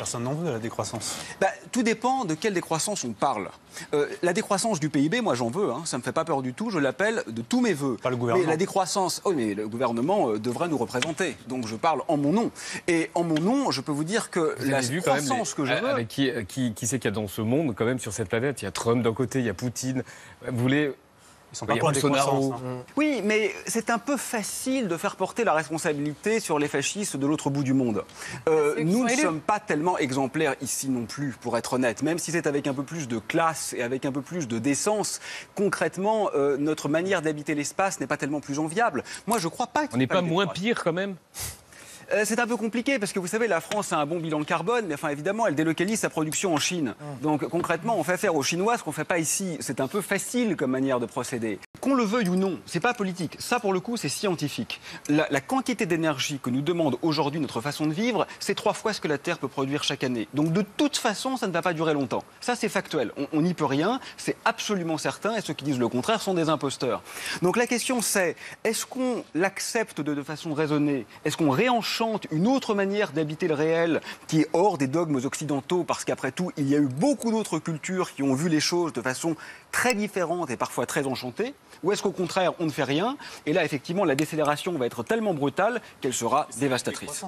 Personne n'en veut de la décroissance. Tout dépend de quelle décroissance on parle. La décroissance du PIB, moi j'en veux, ça ne me fait pas peur du tout, je l'appelle de tous mes voeux. Pas le gouvernement. Mais la décroissance, mais le gouvernement devrait nous représenter, donc je parle en mon nom. Et en mon nom, je peux vous dire que la croissance que je veux... Avec qui c'est qu'il y a dans ce monde, quand même, sur cette planète? Il y a Trump d'un côté, il y a Poutine. Vous voulez... Ils sont pas pour la décroissance. Oui, mais c'est un peu facile de faire porter la responsabilité sur les fascistes de l'autre bout du monde. Nous ne sommes pas tellement exemplaires ici non plus, pour être honnête. Même si c'est avec un peu plus de classe et avec un peu plus de décence, concrètement, notre manière d'habiter l'espace n'est pas tellement plus enviable. Moi, je crois pas qu'il... On n'est pas moins pire, quand même? C'est un peu compliqué parce que vous savez, la France a un bon bilan de carbone, mais évidemment, elle délocalise sa production en Chine. Donc concrètement, on fait faire aux Chinois ce qu'on ne fait pas ici. C'est un peu facile comme manière de procéder. Qu'on le veuille ou non, c'est pas politique. Ça, pour le coup, c'est scientifique. La quantité d'énergie que nous demande aujourd'hui notre façon de vivre, c'est 3 fois ce que la Terre peut produire chaque année. Donc de toute façon, ça ne va pas durer longtemps. Ça, c'est factuel. On n'y peut rien, c'est absolument certain, et ceux qui disent le contraire sont des imposteurs. Donc la question, c'est, est-ce qu'on l'accepte de façon raisonnée? Est-ce qu'on réenchante une autre manière d'habiter le réel qui est hors des dogmes occidentaux, parce qu'après tout, il y a eu beaucoup d'autres cultures qui ont vu les choses de façon très différente et parfois très enchantée? Ou est-ce qu'au contraire, on ne fait rien? Et là, effectivement, la décélération va être tellement brutale qu'elle sera dévastatrice.